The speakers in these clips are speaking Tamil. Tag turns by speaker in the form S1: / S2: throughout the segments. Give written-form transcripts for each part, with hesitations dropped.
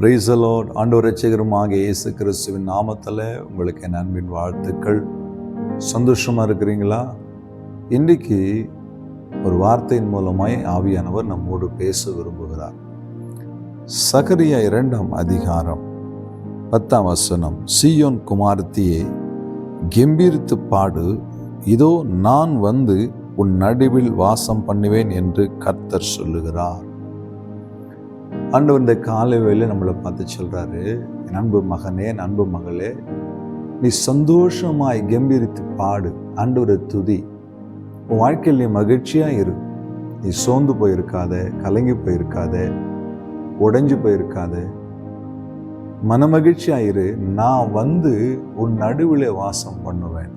S1: Praise the Lord. ஆண்டவர் இரட்சகருமாகிய இயேசு கிறிஸ்துவின் நாமத்தில் உங்களுக்கு என் அன்பின் வாழ்த்துக்கள். சந்தோஷமாக இருக்கிறீங்களா? இன்றைக்கு ஒரு வார்த்தையின் மூலமாய் ஆவியானவர் நம்மோடு பேச விரும்புகிறார். சகரியா 2ஆம் அதிகாரம் 10ஆம் வசனம். சீயோன் குமாரத்தியே, கெம்பீரித்து பாடு, இதோ நான் வந்து உன் நடுவில் வாசம் பண்ணுவேன் என்று கர்த்தர் சொல்லுகிறார். ஆண்டவர் இந்த காலை வேளையில நம்மளை பார்த்து சொல்றாரு, என் அன்பு மகனே, என் அன்பு மகளே, நீ சந்தோஷமாய் கம்பீரித்து பாடு, ஆண்டவரை துதி. உன் வாழ்க்கையில் நீ மகிழ்ச்சியா இரு. நீ சோர்ந்து போயிருக்காத, கலங்கி போயிருக்காத, உடைஞ்சு போயிருக்காத, மனமகிழ்ச்சியா இரு. நான் வந்து உன் நடுவிலே வாசம் பண்ணுவேன்.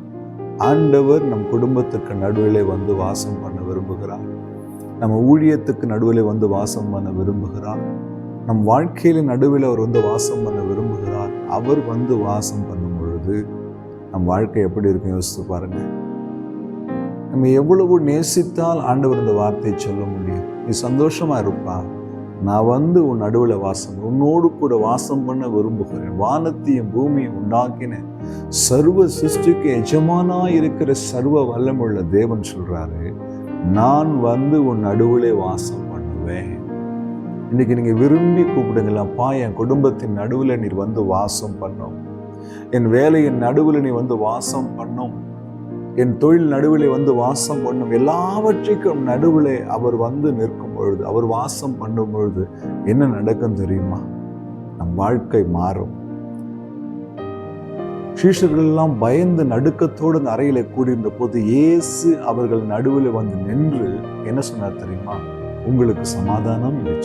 S1: ஆண்டவர் நம் குடும்பத்துக்கு நடுவிலே வந்து வாசம் பண்ண விரும்புகிறார். நம்ம ஊழியத்துக்கு நடுவில் வந்து வாசம் பண்ண விரும்புகிறார். நம் வாழ்க்கையில நடுவில் அவர் வந்து வாசம் பண்ண விரும்புகிறார். அவர் வந்து வாசம் பண்ணும் பொழுது நம் வாழ்க்கை எப்படி இருக்கும் யோசித்து பாருங்க. நம்ம எவ்வளவு நேசித்தால் ஆண்டவர் இந்த வார்த்தையை சொல்ல முடியும். நீ சந்தோஷமா இருப்பா, நான் வந்து உன் நடுவில் வாசம், உன்னோடு கூட வாசம் பண்ண விரும்புகிறேன். வானத்தையும் பூமியும் உண்டாக்கின சர்வ சிருஷ்டிக்கு எஜமானா இருக்கிற சர்வ வல்லமுள்ள தேவன் சொல்றாரு, நான் வந்து உன் நடுவிலே வாசம் பண்ணுவேன். இன்னைக்கு நீங்க விரும்பி கூப்பிடுங்களப்பா, என் குடும்பத்தின் நடுவில் நீர் வந்து வாசம் பண்ணும், என் வேலையின் நடுவில் நீ வந்து வாசம் பண்ணும், என் தொழில் நடுவிலே வந்து வாசம் பண்ணும். எல்லாவற்றுக்கும் நடுவிலே அவர் வந்து நிற்கும் பொழுது, அவர் வாசம் பண்ணும் பொழுது என்ன நடக்கும் தெரியுமா? நம் வாழ்க்கை மாறும். சீஷர்கள் எல்லாம் பயந்து நடுக்கத்தோடு அந்த அறையில கூடியிருந்த போது இயேசு அவர்கள் நடுவில் வந்து நின்று என்ன சொன்னார் தெரியுமா? உங்களுக்கு சமாதானம் இல்லை.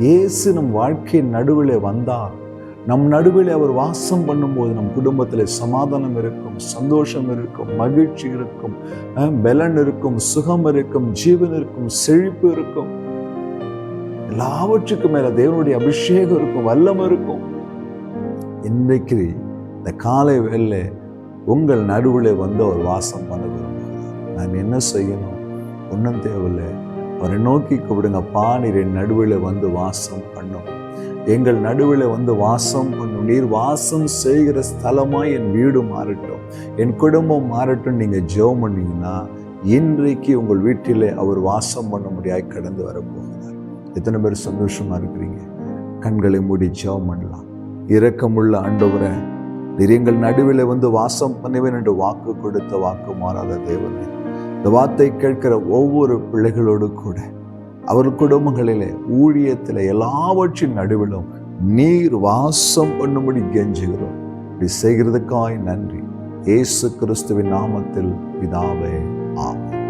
S1: இயேசு நம் வாழ்க்கையின் நடுவில் வந்தார். நம் நடுவில் அவர் வாசம் பண்ணும்போது நம் குடும்பத்தில் சமாதானம் இருக்கும், சந்தோஷம் இருக்கும், மகிழ்ச்சி இருக்கும், பலன் இருக்கும், சுகம் இருக்கும், ஜீவன் இருக்கும், செழிப்பு இருக்கும். எல்லாவற்றுக்கும் மேல தேவனுடைய அபிஷேகம் இருக்கும், வல்லம் இருக்கும். இன்றைக்கு இந்த காலை வேளை உங்கள் நடுவில் வந்து அவர் வாசம் பண்ண விரும்புகிறார். நான் என்ன செய்யணும்? ஒன்றும் தேவையில்லை. அவரை நோக்கி கூப்பிடுங்கப்பா, நீர் என் நடுவில் வந்து வாசம் பண்ணும், எங்கள் நடுவில் வந்து வாசம் பண்ணும். நீர் வாசம் செய்கிற ஸ்தலமாய் என் வீடு மாறட்டும், என் குடும்பம் மாறட்டும். நீங்க ஜெபம் பண்ணீங்கன்னா இன்றைக்கு உங்கள் வீட்டிலே அவர் வாசம் பண்ண முடியாய் கடந்து வரப்போகிறார். எத்தனை பேர் சந்தோஷமா இருக்கிறீங்க? கண்களை மூடி ஜெபம் பண்ணலாம். இரக்கமுள்ள ஆண்டவரே, நீர் எங்கள் நடுவில் வந்து வாசம் பண்ணுவேன் என்று வாக்கு கொடுத்த வாக்கு மாறாத தேவனே, இந்த வார்த்தை கேட்கிற ஒவ்வொரு பிள்ளைகளோடு கூட அவர் குடும்பங்களிலே, ஊழியத்தில், எல்லாவற்றின் நடுவிலும் நீர் வாசம் பண்ணும்படி கெஞ்சுகிறோம். இப்படி செய்கிறதுக்காய் நன்றி. இயேசு கிறிஸ்துவின் நாமத்தில் பிதாவே, ஆமென்.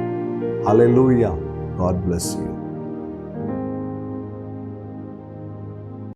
S1: ஹல்லேலூயா. God bless you.